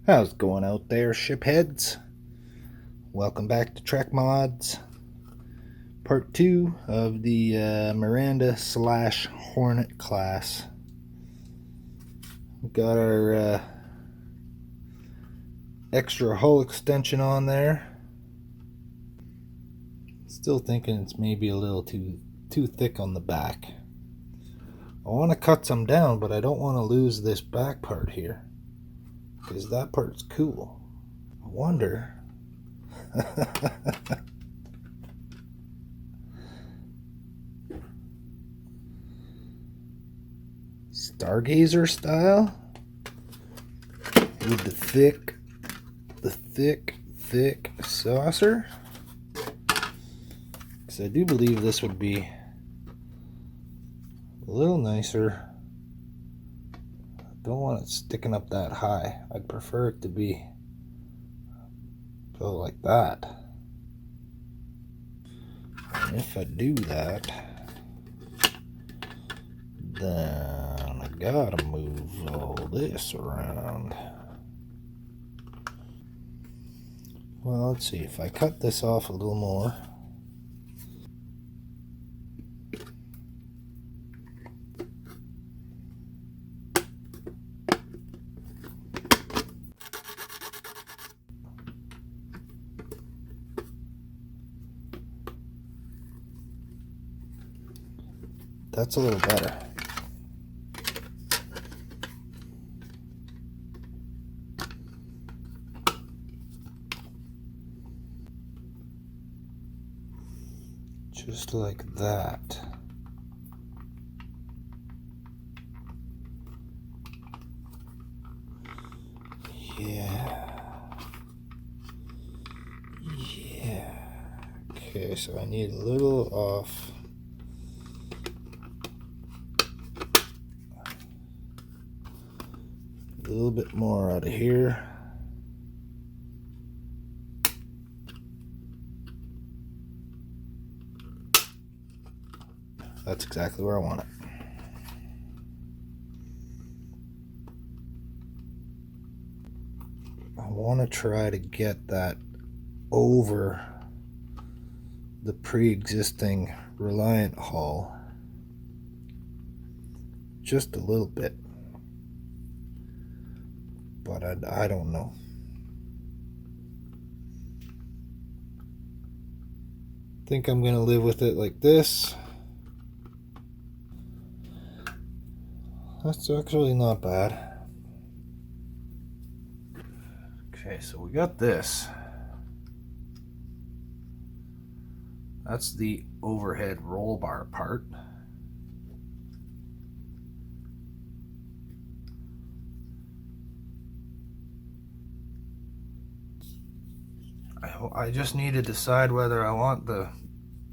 How's it going out there, shipheads? Welcome back to Trek Mods, part 2 of the Miranda / Hornet class. We got our extra hull extension on there. Still thinking it's maybe a little too thick on the back. I want to cut some down, but I don't want to lose this back part here, because that part's cool. I wonder... Stargazer style with the thick saucer, because I do believe this would be a little nicer. I don't want it sticking up that high. I'd prefer it to be so like that. And if I do that, then I gotta move all this around. Well, let's see, if I cut this off a little more. That's a little better. Just like that. Yeah. Okay, so I need a little off. A little bit more out of here. That's exactly where I want it. I want to try to get that over the pre-existing Reliant hull just a little bit, but I don't know. I think I'm gonna live with it like this. That's actually not bad. Okay, so we got this. That's the overhead roll bar part. I just need to decide whether I want the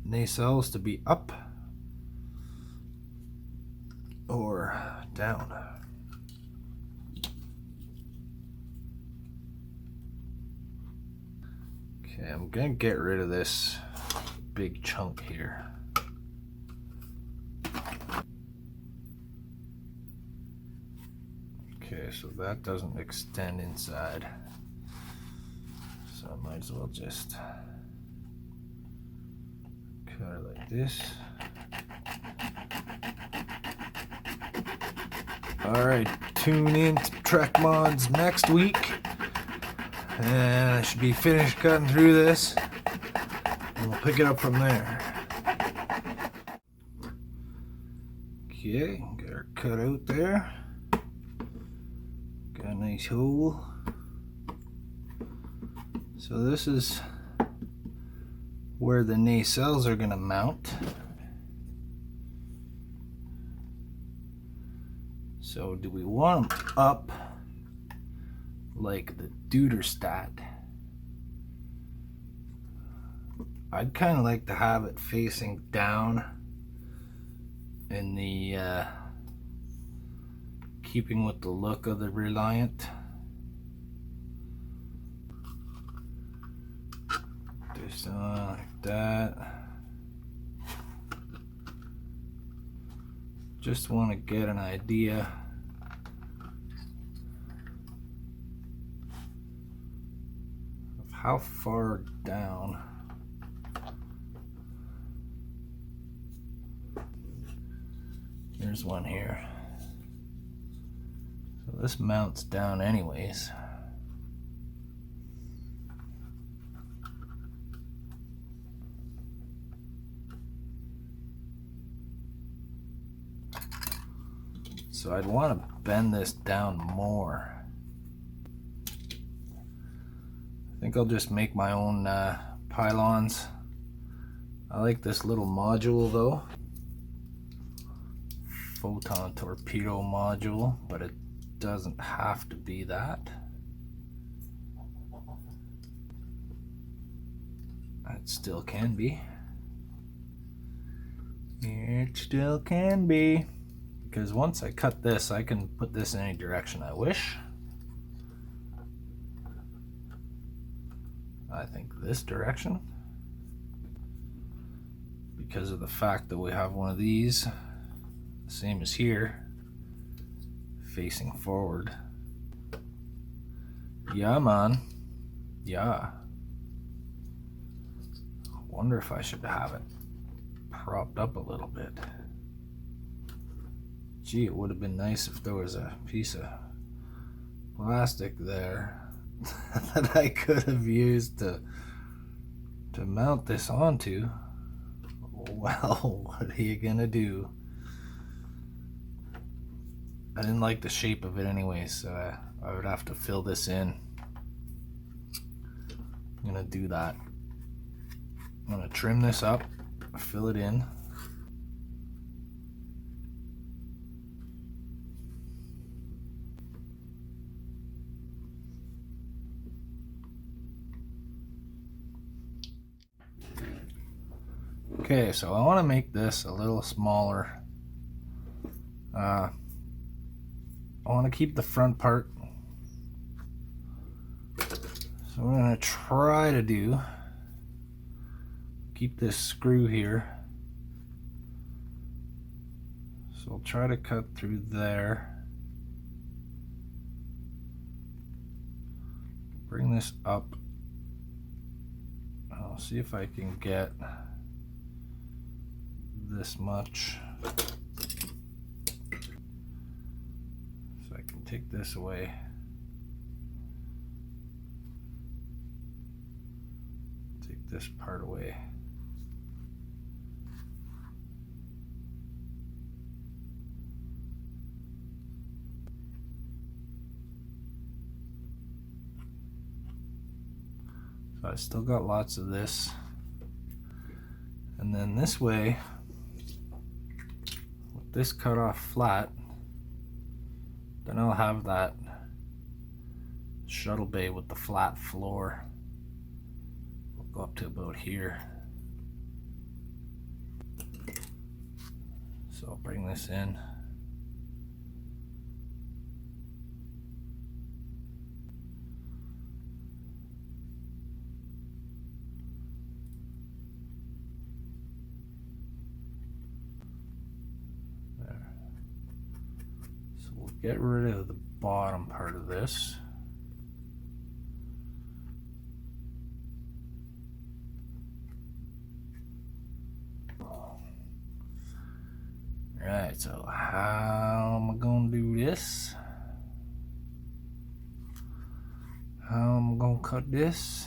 nacelles to be up or down. Okay, I'm gonna get rid of this big chunk here. Okay, so that doesn't extend inside, so I might as well just cut it like this. Alright, tune in to Trek Mods next week, and I should be finished cutting through this, and we'll pick it up from there. Okay, got our cut out there. Got a nice hole. So this is where the nacelles are going to mount. So do we want them up like the Duderstat? I'd kind of like to have it facing down in the keeping with the look of the Reliant. Just like that. Just want to get an idea how far down? There's one here. So this mounts down anyways. So I'd want to bend this down more. I think I'll just make my own pylons. I like this little module though. Photon torpedo module, but it doesn't have to be that. It still can be. It still can be. Because once I cut this, I can put this in any direction I wish. I think this direction. Because of the fact that we have one of these, same as here, facing forward. Yeah, man. Yeah. Wonder if I should have it propped up a little bit. Gee, it would have been nice if there was a piece of plastic there that I could have used to mount this onto. Well, what are you gonna do? I didn't like the shape of it anyways, so I would have to fill this in. I'm gonna do that. I'm gonna trim this up, fill it in. Okay, so I want to make this a little smaller. I want to keep the front part. So what I'm going to try to do, keep this screw here. So I'll try to cut through there. Bring this up. I'll see if I can get this much. So I can take this away. Take this part away. So I still got lots of this. And then this way, with this cut off flat, then I'll have that shuttle bay with the flat floor. We'll go up to about here. So I'll bring this in. Get rid of the bottom part of this. Alright, so how am I going to do this? How am I going to cut this?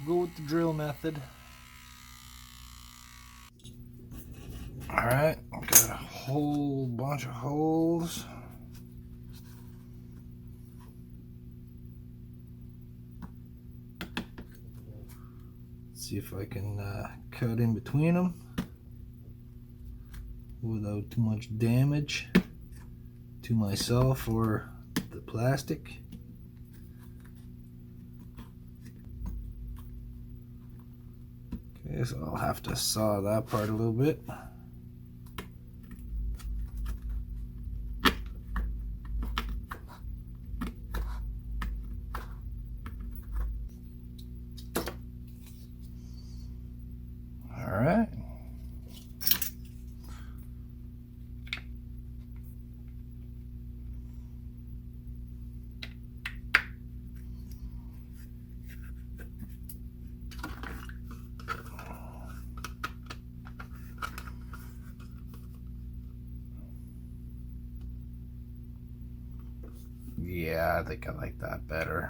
Go with the drill method. Alright, got a whole bunch of holes. See if I can cut in between them without too much damage to myself or the plastic. Okay, so I'll have to saw that part a little bit. Yeah, I think I like that better.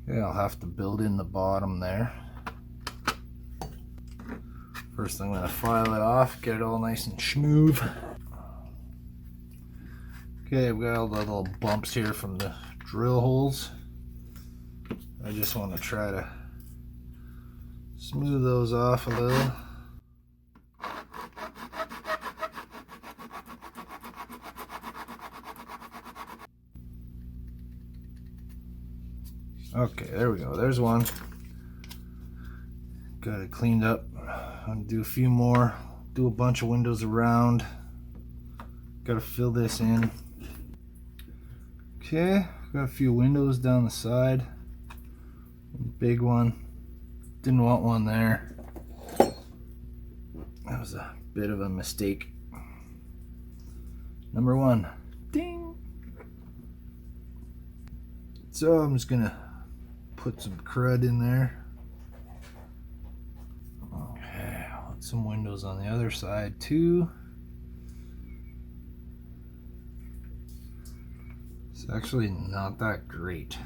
Okay, I'll have to build in the bottom there. First I'm going to file it off, get it all nice and smooth. Okay, I've got all the little bumps here from the drill holes. I just want to try to smooth those off a little. Okay, there we go. There's one. Got it cleaned up. I'm gonna do a few more. Do a bunch of windows around. Gotta fill this in. Okay, got a few windows down the side. Big one. Didn't want one there. That was a bit of a mistake. Number one. Ding! So I'm just gonna put some crud in there. Okay, I'll put some windows on the other side too. It's actually not that great.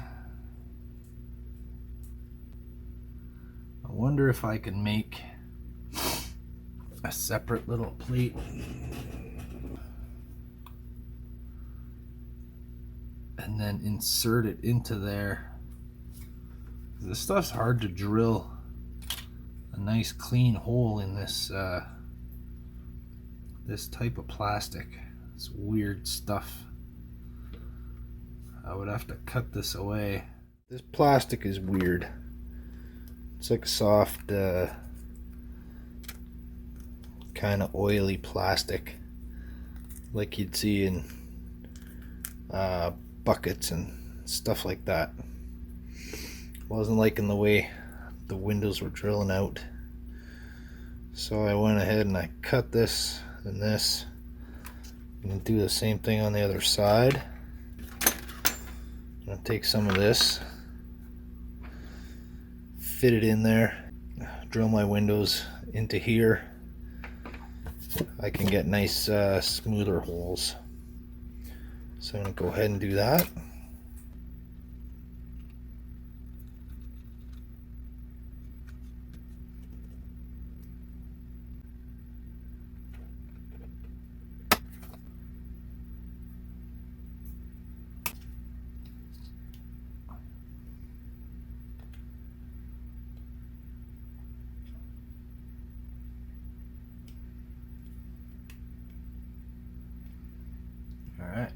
I wonder if I can make a separate little plate. And then insert it into there. This stuff's hard to drill a nice clean hole in this this type of plastic. It's weird stuff. I would have to cut this away. This plastic is weird. It's like a soft kind of oily plastic like you'd see in buckets and stuff like that. Wasn't liking the way the windows were drilling out, so I went ahead and I cut this and this, and do the same thing on the other side. I'm gonna take some of this, fit it in there, drill my windows into here. I can get nice smoother holes. So I'm going to go ahead and do that. Alright.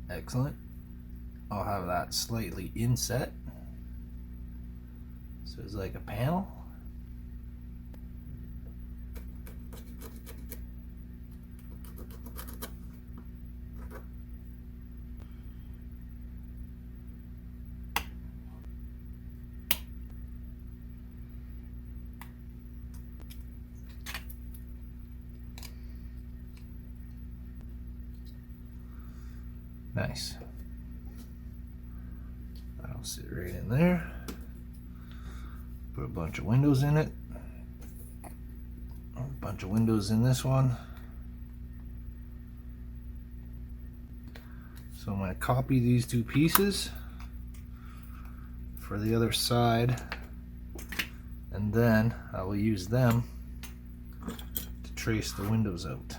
Excellent. I'll have that slightly inset. So it's like a panel. Nice. That'll sit right in there. Put a bunch of windows in it. A bunch of windows in this one. So I'm going to copy these two pieces for the other side, and then I will use them to trace the windows out.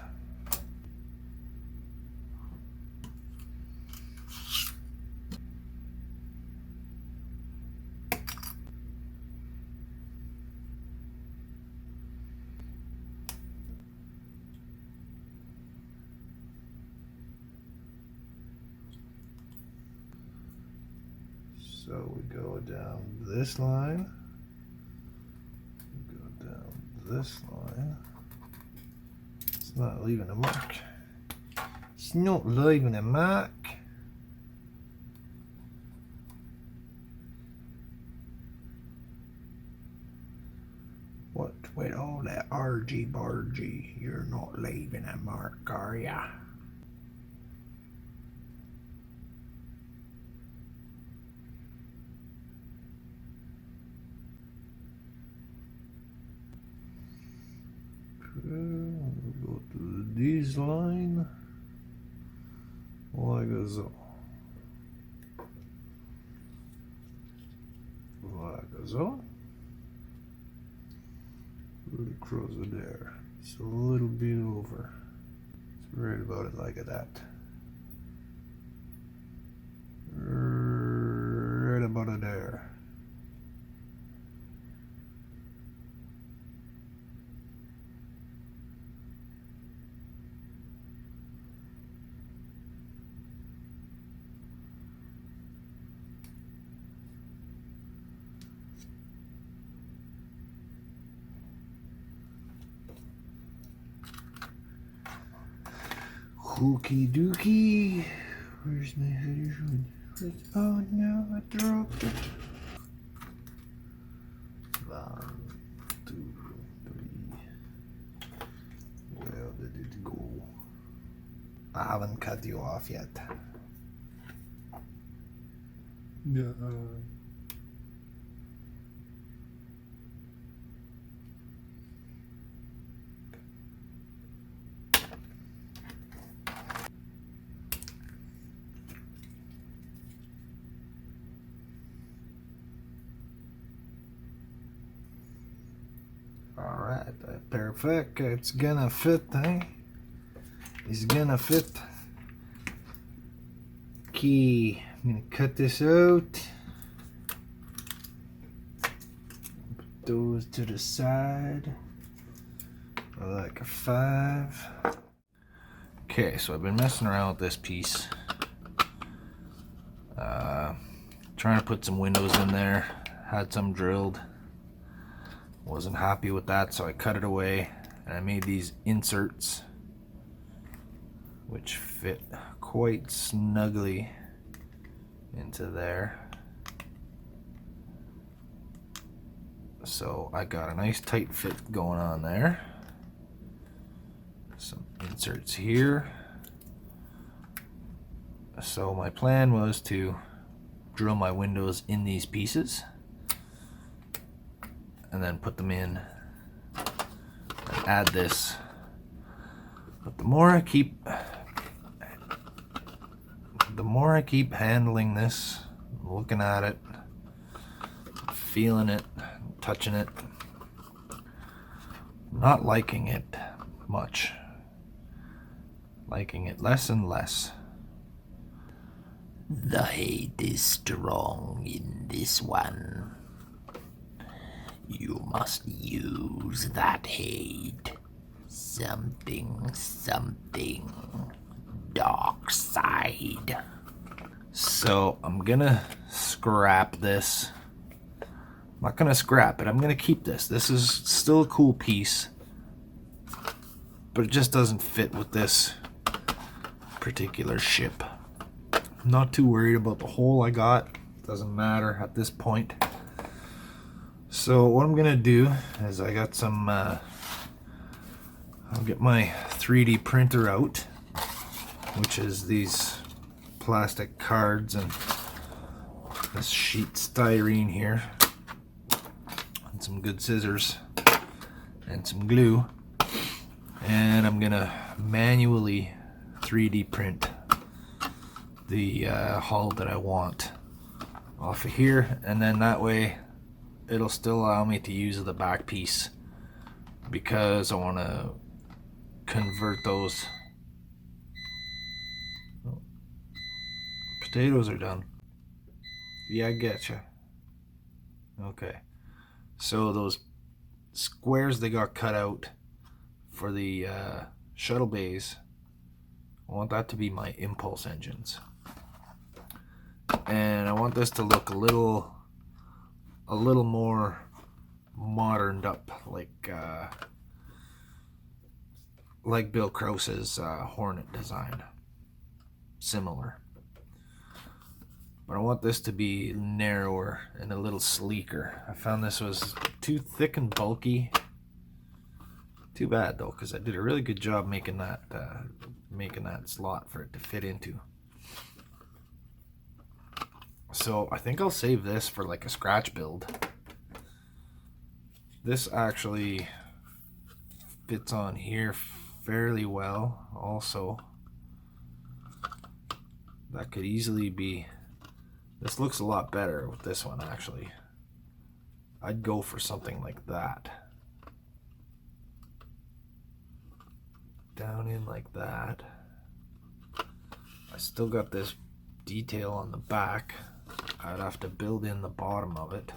So we go down this line, go down this line. It's not leaving a mark. It's not leaving a mark. What with all that argy-bargy, you're not leaving a mark, are ya? We'll go to this line. like so. Like so. A little closer there. Just a little bit over. It's right about it like that. Right about it there. Hooky dooky. Where's my header? Oh no, I dropped it. 1, 2, 3. Where did it go? I haven't cut you off yet. Yeah. Alright, perfect. It's gonna fit, eh? It's gonna fit. Okay, I'm gonna cut this out. Put those to the side. Like a 5. Okay, so I've been messing around with this piece. Trying to put some windows in there. Had some drilled. Wasn't happy with that, so I cut it away. And I made these inserts, which fit quite snugly into there. So I got a nice tight fit going on there. Some inserts here. So my plan was to drill my windows in these pieces and then put them in and add this. But the more I keep handling this, looking at it, feeling it, touching it, not liking it much, liking it less and less. The hate is strong in this one. You must use that hate. Something, dark side. So I'm gonna scrap this. I'm not gonna scrap it, I'm gonna keep this. This is still a cool piece, but it just doesn't fit with this particular ship. I'm not too worried about the hole I got. Doesn't matter at this point. So what I'm gonna do is I got some, I'll get my 3D printer out, which is these plastic cards and this sheet styrene here, and some good scissors and some glue, and I'm gonna manually 3D print the hull that I want off of here, and then that way it'll still allow me to use the back piece, because I want to convert those. Oh, potatoes are done. Yeah, I getcha. Okay, so those squares they got cut out for the shuttle bays, I want that to be my impulse engines, and I want this to look a little more moderned up, like Bill Krause's Hornet design, similar. But I want this to be narrower and a little sleeker. I found this was too thick and bulky. Too bad though, because I did a really good job making that slot for it to fit into. So I think I'll save this for like a scratch build. This actually fits on here fairly well also. that could easily be, this looks a lot better with this one actually. I'd go for something like that. Down in like that. I still got this detail on the back. I'd have to build in the bottom of it,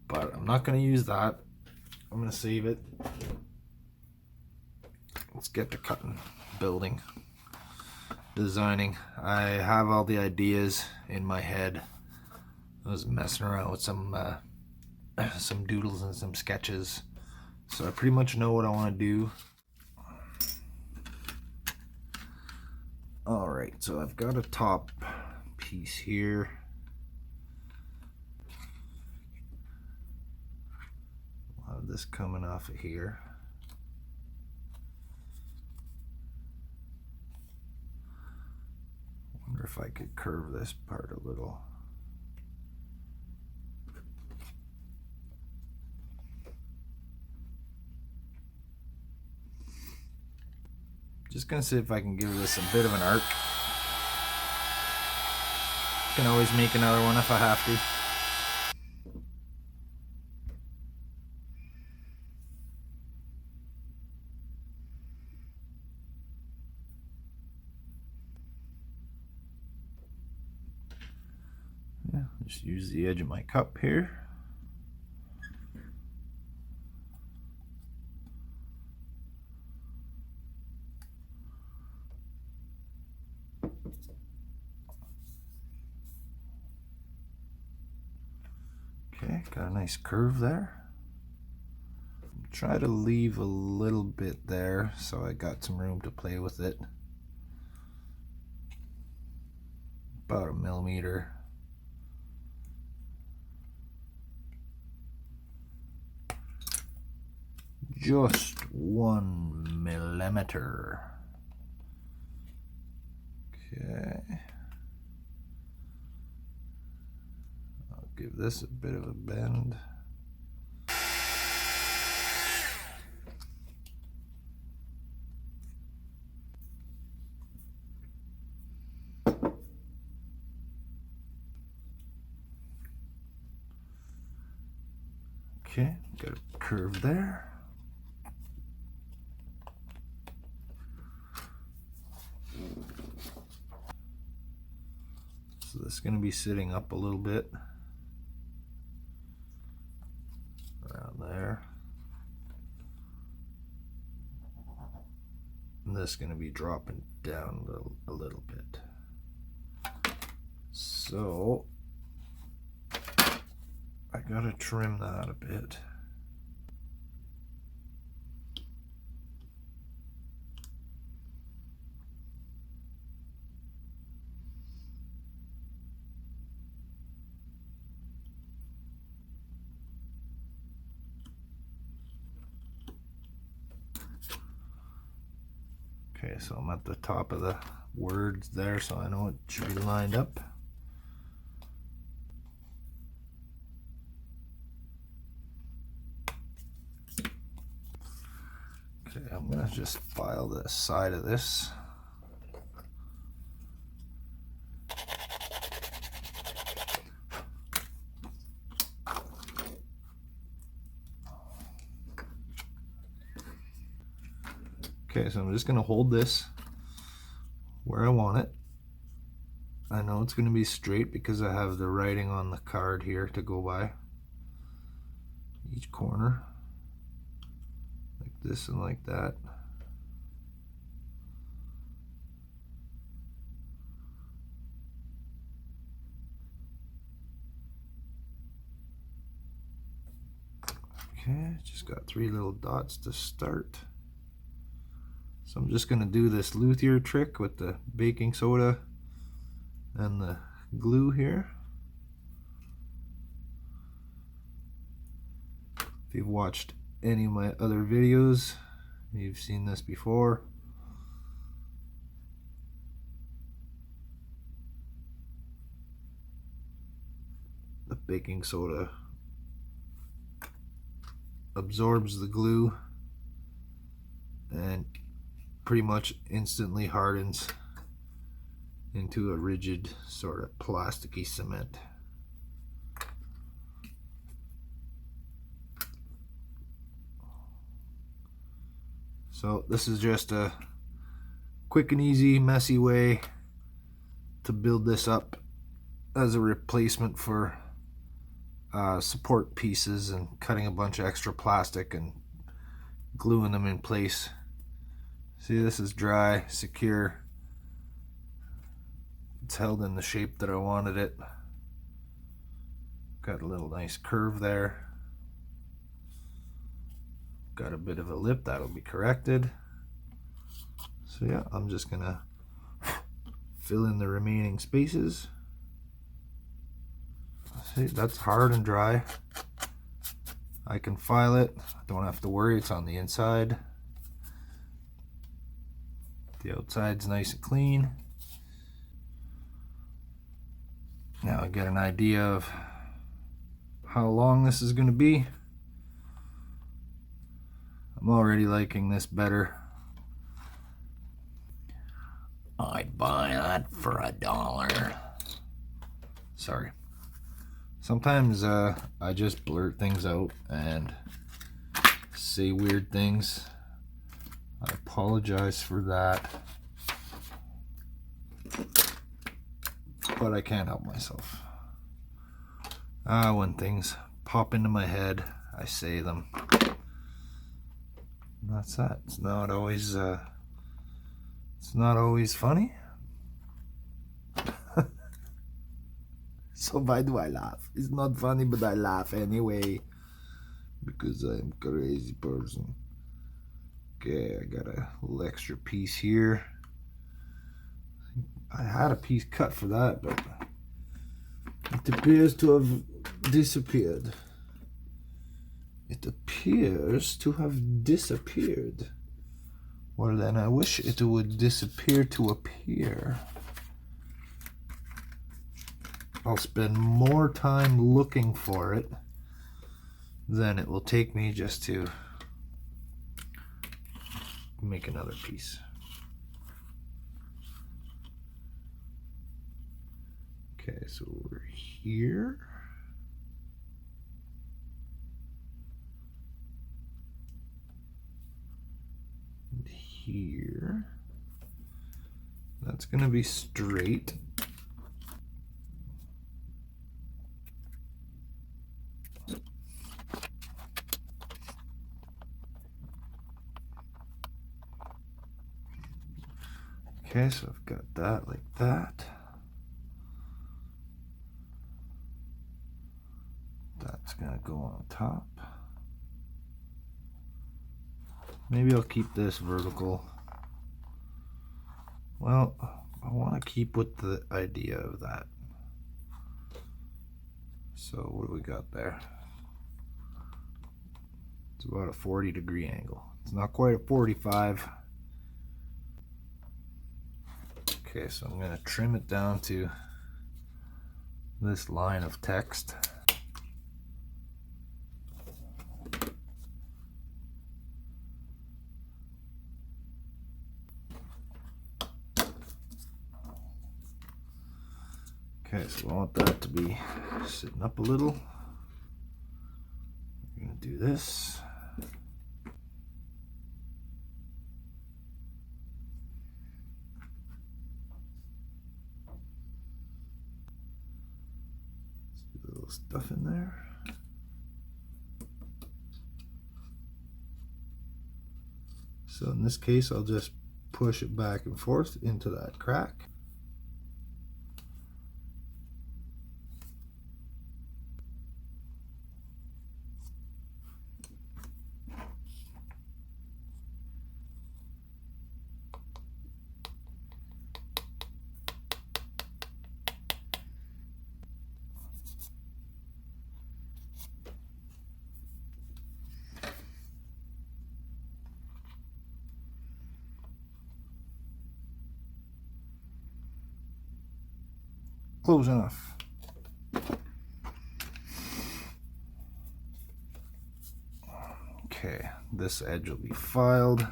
but I'm not going to use that. I'm going to save it. Let's get to cutting, building, designing. I have all the ideas in my head. I was messing around with some doodles and some sketches, so I pretty much know what I want to do. Alright, so I've got a top piece here. I'll have this coming off of here. Wonder if I could curve this part a little. Just gonna see if I can give this a bit of an arc. Can always make another one if I have to. Yeah, just use the edge of my cup here. Okay, got a nice curve there. Try to leave a little bit there so I got some room to play with it. About 1 millimeter. Just 1 millimeter. Okay. I'll give this a bit of a bend. Okay, got a curve there. So this is going to be sitting up a little bit. Around there. And this is going to be dropping down a little bit. So I gotta trim that a bit. Okay, so I'm at the top of the words there, so I know it should be lined up. Okay, I'm gonna just file the side of this. Okay, so I'm just going to hold this where I want it. I know it's going to be straight because I have the writing on the card here to go by. Each corner. Like this and like that. Okay, just got 3 little dots to start. So I'm just going to do this luthier trick with the baking soda and the glue here. If you've watched any of my other videos, you've seen this before. The baking soda absorbs the glue and pretty much instantly hardens into a rigid sort of plasticky cement. So this is just a quick and easy, messy way to build this up as a replacement for support pieces and cutting a bunch of extra plastic and gluing them in place. See, this is dry, secure. It's held in the shape that I wanted it. Got a little nice curve there. Got a bit of a lip, that'll be corrected. So yeah, I'm just gonna fill in the remaining spaces. See, that's hard and dry. I can file it, don't have to worry, it's on the inside. The outside's nice and clean. Now I get an idea of how long this is going to be. I'm already liking this better. I'd buy that for $1. Sorry. Sometimes I just blurt things out and say weird things. I apologize for that. But I can't help myself. When things pop into my head, I say them. And that's that. It's not always funny. So why do I laugh? It's not funny, but I laugh anyway. Because I'm a crazy person. Okay, I got a little extra piece here. I had a piece cut for that, but it appears to have disappeared. It appears to have disappeared. Well, then I wish it would disappear to appear. I'll spend more time looking for it than it will take me just to make another piece. Okay, so we're here. And here. That's going to be straight. Okay, so I've got that like that. That's gonna go on top. Maybe I'll keep this vertical. Well, I want to keep with the idea of that. So what do we got there? It's about a 40-degree angle. It's not quite a 45. Okay, so I'm gonna trim it down to this line of text. Okay, so I want that to be sitting up a little. I'm gonna do this. A little stuff in there. So in this case, I'll just push it back and forth into that crack. Close enough. Okay, this edge will be filed.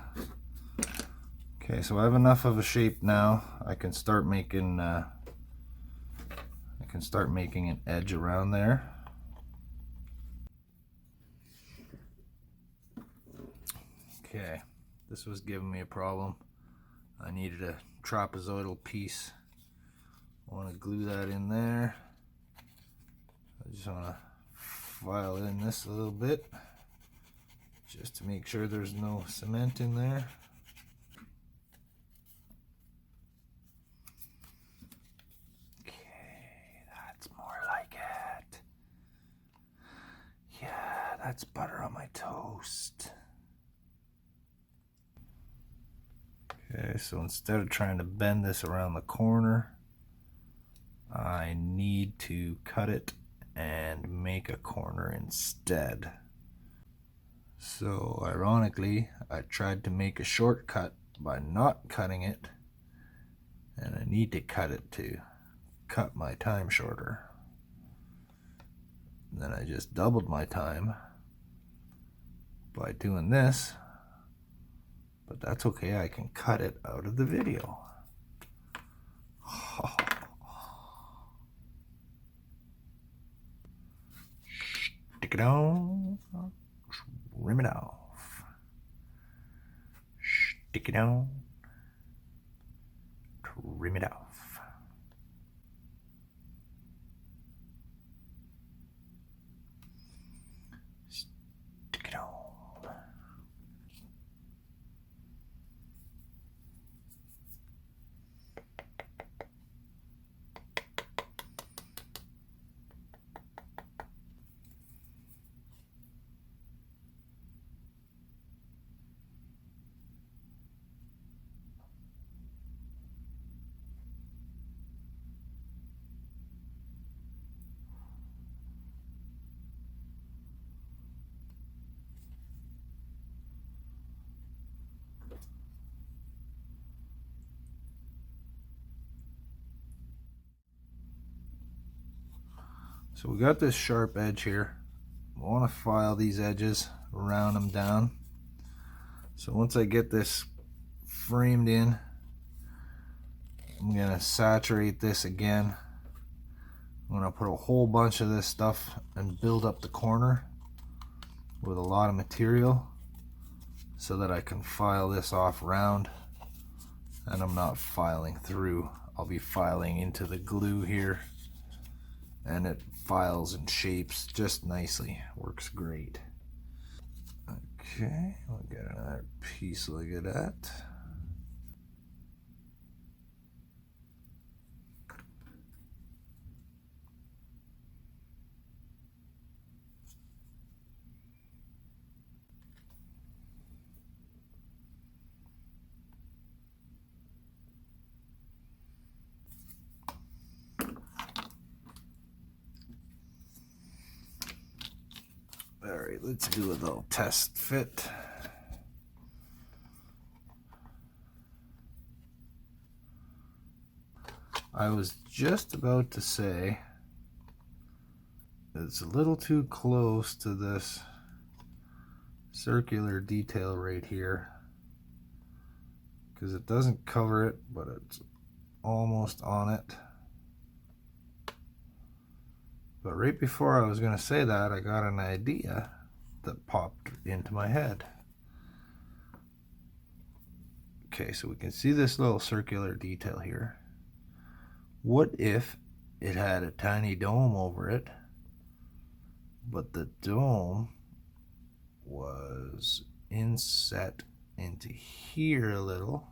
Okay, so I have enough of a shape now. I can start making an edge around there. Okay, this was giving me a problem. I needed a trapezoidal piece. I want to glue that in there. I just want to file in this a little bit just to make sure there's no cement in there. Okay, that's more like it. Yeah, that's butter on my toast. Okay, so instead of trying to bend this around the corner, I need to cut it and make a corner instead. So ironically, I tried to make a shortcut by not cutting it, and I need to cut it to cut my time shorter. And then I just doubled my time by doing this, but that's okay, I can cut it out of the video. Stick it on, trim it off. Stick it on, trim it off. Stick it on. So we got this sharp edge here. I want to file these edges, round them down. So once I get this framed in, I'm going to saturate this again. I'm going to put a whole bunch of this stuff and build up the corner with a lot of material so that I can file this off round, and I'm not filing through. I'll be filing into the glue here, and it files and shapes just nicely. Works great. Okay, we'll get another piece like that. Alright, let's do a little test fit. I was just about to say it's a little too close to this circular detail right here, because it doesn't cover it, but it's almost on it. But right before I was going to say that, I got an idea that popped into my head. Okay, so we can see this little circular detail here. What if it had a tiny dome over it, but the dome was inset into here a little?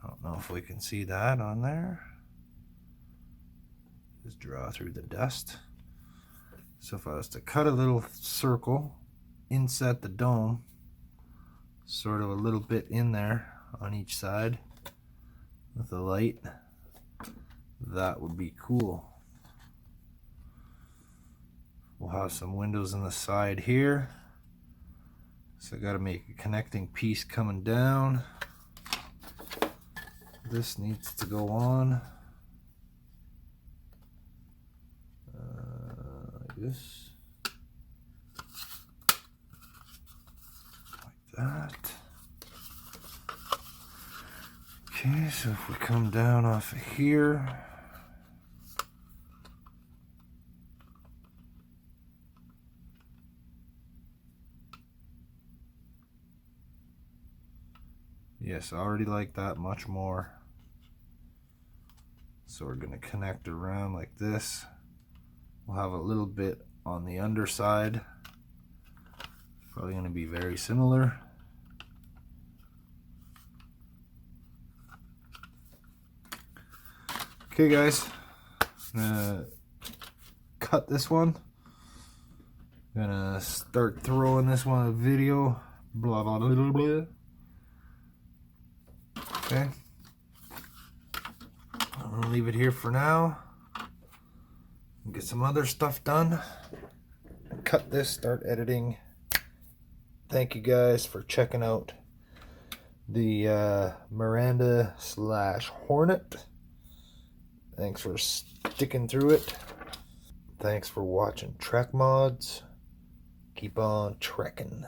I don't know if we can see that on there. Just draw through the dust. So if I was to cut a little circle, inset the dome, sort of a little bit in there on each side with the light, that would be cool. We'll have some windows on the side here. So I got to make a connecting piece coming down. This needs to go on. This, like that. Okay, so if we come down off of here, yes, I already like that much more. So we're going to connect around like this. We'll have a little bit on the underside. Probably going to be very similar. Okay guys, I'm gonna cut this one. I'm gonna start throwing this one a video. Blah blah blah blah blah. Okay. I'm gonna leave it here for now. Get some other stuff done. Cut this, start editing. Thank you guys for checking out the Miranda / Hornet. Thanks for sticking through it. Thanks for watching Trek Mods. Keep on trekking.